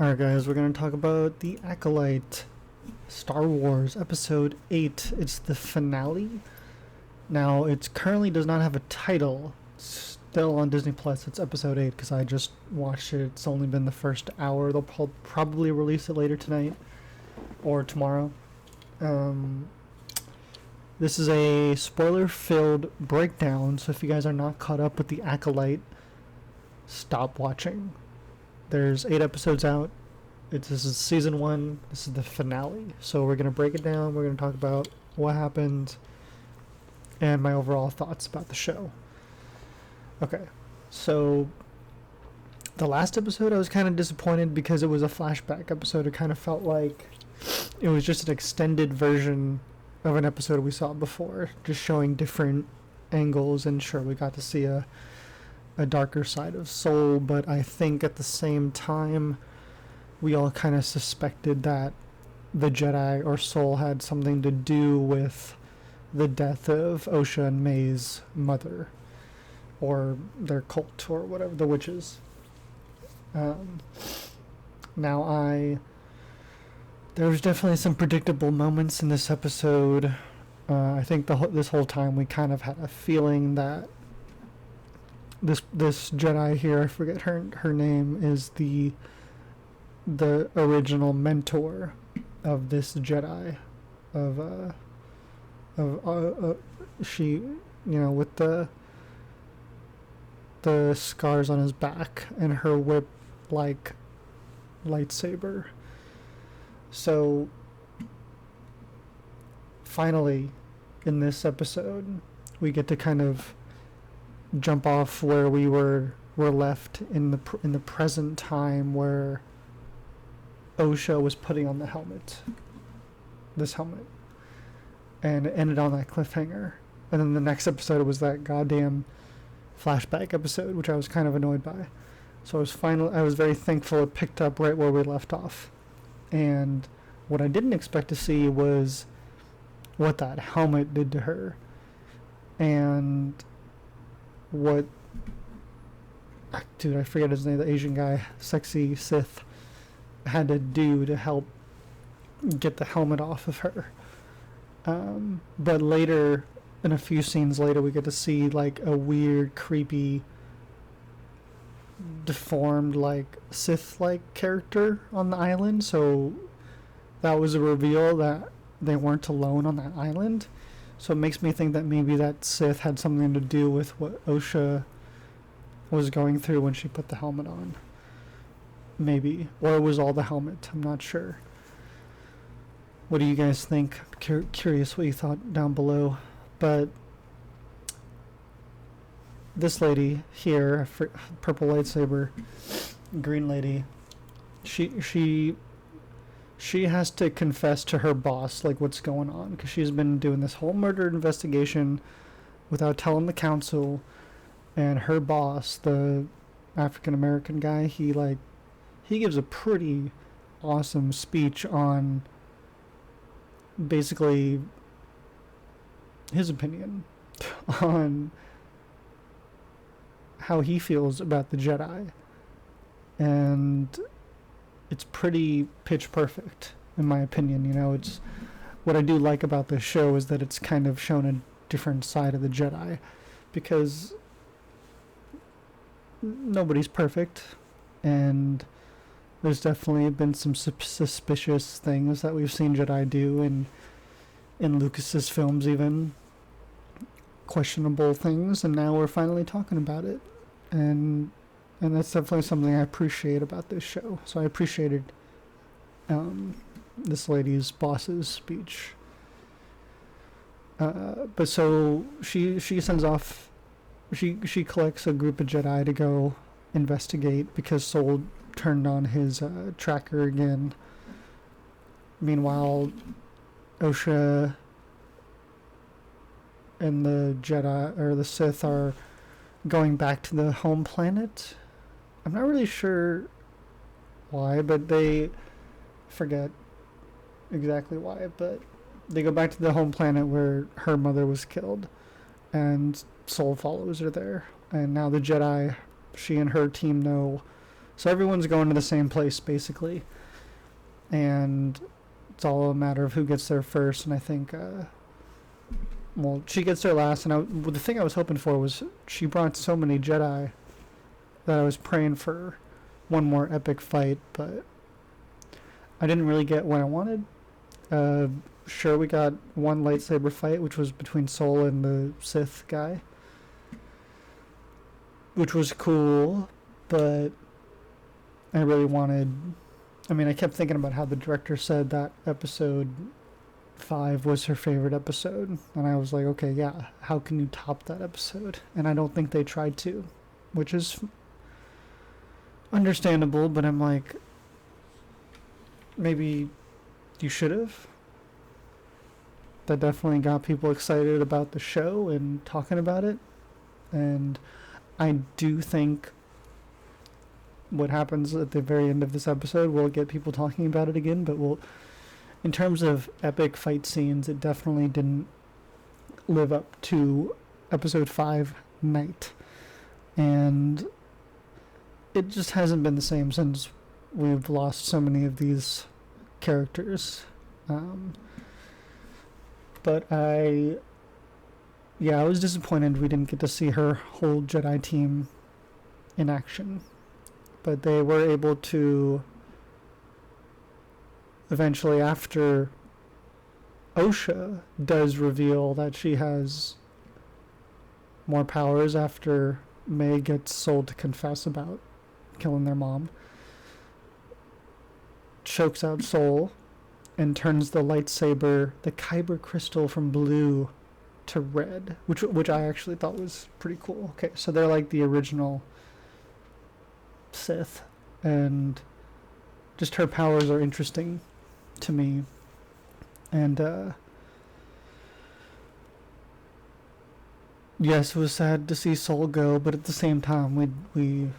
Alright, guys, we're going to talk about The Acolyte, Star Wars Episode 8. It's the finale. Now, it currently does not have a title. It's still on Disney Plus. It's Episode 8 because I just watched it. It's only been the first hour. They'll probably release it later tonight or tomorrow. This is a spoiler-filled breakdown, so if you guys are not caught up with The Acolyte, stop watching. There's 8 episodes out. This is season 1. This is the finale. So we're going to break it down. We're going to talk about what happened and my overall thoughts about the show. Okay. So the last episode I was kind of disappointed because it was a flashback episode. It kind of felt like it was just an extended version of an episode we saw before, just showing different angles, and sure, we got to see a darker side of Soul, but I think at the same time we all kind of suspected that the Jedi or Soul had something to do with the death of Osha and May's mother, or their cult, or whatever, the witches. There was definitely some predictable moments in this episode. I think this whole time we kind of had a feeling that this Jedi here, I forget her name, is the original mentor of this Jedi, she, with the scars on his back and her whip like lightsaber. So finally in this episode we get to kind of jump off where we were left in the present time, where Osha was putting on this helmet, and it ended on that cliffhanger. And then the next episode was that goddamn flashback episode, which I was kind of annoyed by. So I was very thankful it picked up right where we left off. And what I didn't expect to see was what that helmet did to her, and what, dude, I forget his name, the Asian guy, sexy Sith, had to do to help get the helmet off of her. But later, in a few scenes later, we get to see like a weird, creepy, deformed, like Sith-like character on the island. So that was a reveal that they weren't alone on that island. So it makes me think that maybe that Sith had something to do with what Osha was going through when she put the helmet on. Maybe. Or it was all the helmet. I'm not sure. What do you guys think? Curious what you thought down below. But this lady here, purple lightsaber, green lady, she has to confess to her boss like what's going on, because she's been doing this whole murder investigation without telling the council. And her boss, the African American guy, he gives a pretty awesome speech on basically his opinion on how he feels about the Jedi, and it's pretty pitch perfect in my opinion. It's what I do like about this show is that it's kind of shown a different side of the Jedi, because nobody's perfect, and there's definitely been some suspicious things that we've seen Jedi do in Lucas's films, even questionable things, and now we're finally talking about it, and that's definitely something I appreciate about this show. So I appreciated this lady's boss's speech. But so she sends off, she collects a group of Jedi to go investigate because Soul turned on his tracker again. Meanwhile, Osha and the Jedi, or the Sith, are going back to the home planet. I'm not really sure why, but they forget exactly why, but they go back to the home planet where her mother was killed, and Soul follows her there. And now the Jedi, she and her team know So everyone's going to the same place basically, and it's all a matter of who gets there first. And I think, well, she gets there last. And the thing I was hoping for was she brought so many Jedi that I was praying for one more epic fight, but I didn't really get what I wanted. Sure, we got one lightsaber fight, which was between Sol and the Sith guy, which was cool, but I really wanted... I mean, I kept thinking about how the director said that episode 5 was her favorite episode, and I was like, okay, yeah, how can you top that episode? And I don't think they tried to, which is understandable, but I'm like, maybe you should have. That definitely got people excited about the show and talking about it. And I do think what happens at the very end of this episode will get people talking about it again, but in terms of epic fight scenes, it definitely didn't live up to episode 5 Night. And it just hasn't been the same since we've lost so many of these characters. But I was disappointed we didn't get to see her whole Jedi team in action. But they were able to eventually, after Osha does reveal that she has more powers after May gets Sol to confess about killing their mom, chokes out Sol and turns the lightsaber, the Kyber crystal, from blue to red, which I actually thought was pretty cool. Okay, so they're like the original Sith, and just her powers are interesting to me. And yes, it was sad to see Sol go, but at the same time, we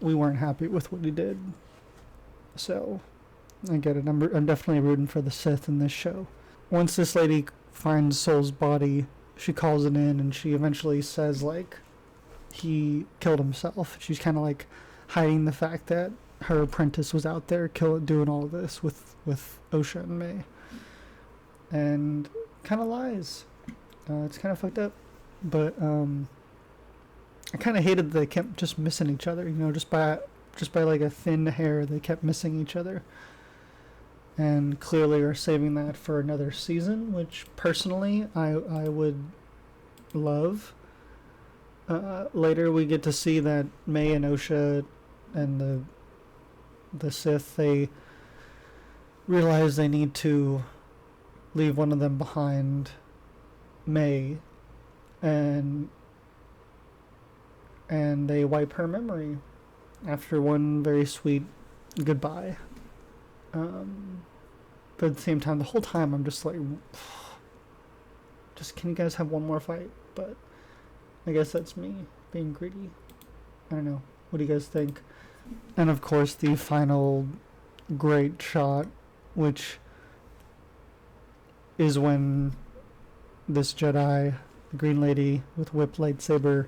weren't happy with what he did. So I get it. I'm definitely rooting for the Sith in this show. Once this lady finds Sol's body, she calls it in, and she eventually says, like, he killed himself. She's kind of like hiding the fact that her apprentice was out there doing all of this with Osha and May, and kind of lies. It's kind of fucked up, but I kind of hated that they kept just missing each other. You know, just by like a thin hair, they kept missing each other. And clearly are saving that for another season, which personally I would love. Later we get to see that May and Osha and the Sith, they realize they need to leave one of them behind, May, and they wipe her memory after one very sweet goodbye. But at the same time, the whole time I'm just like, just can you guys have one more fight? But I guess that's me being greedy. I don't know. What do you guys think? And of course, the final great shot, which is when this Jedi, the green lady with whip lightsaber,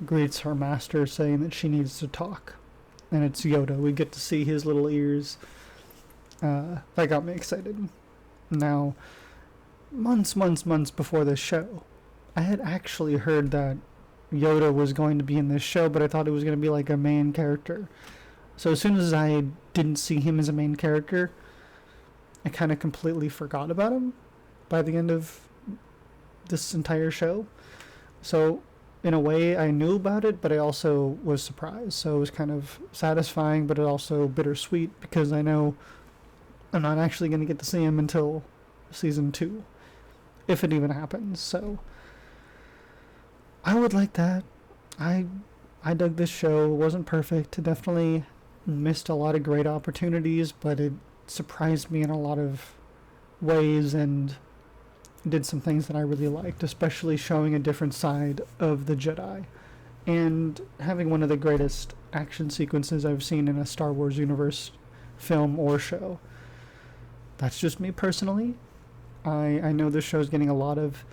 greets her master, saying that she needs to talk. And it's Yoda. We get to see his little ears. That got me excited. Now, months before this show, I had actually heard that Yoda was going to be in this show, but I thought it was going to be like a main character. So as soon as I didn't see him as a main character, I kind of completely forgot about him by the end of this entire show. So in a way, I knew about it, but I also was surprised. So it was kind of satisfying, but it also bittersweet, because I know I'm not actually going to get to see him until season 2, if it even happens. So I would like that. I dug this show. It wasn't perfect. It definitely missed a lot of great opportunities, but it surprised me in a lot of ways and did some things that I really liked, especially showing a different side of the Jedi and having one of the greatest action sequences I've seen in a Star Wars universe film or show. That's just me personally. I know this show's getting a lot of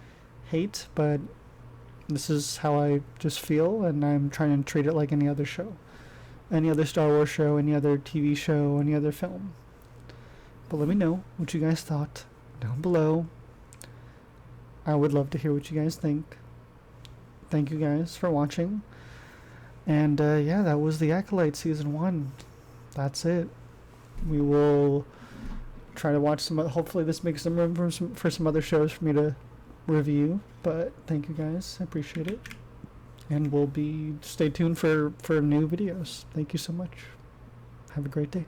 hate, but this is how I just feel, and I'm trying to treat it like any other show. any other Star Wars show, any other TV show, any other film. But let me know what you guys thought down below. I would love to hear what you guys think. Thank you guys for watching. And yeah, that was the Acolyte Season 1. That's it. We will try to watch some. Hopefully this makes some room for some other shows for me to review. But thank you guys. I appreciate it. And we'll stay tuned for new videos. Thank you so much. Have a great day.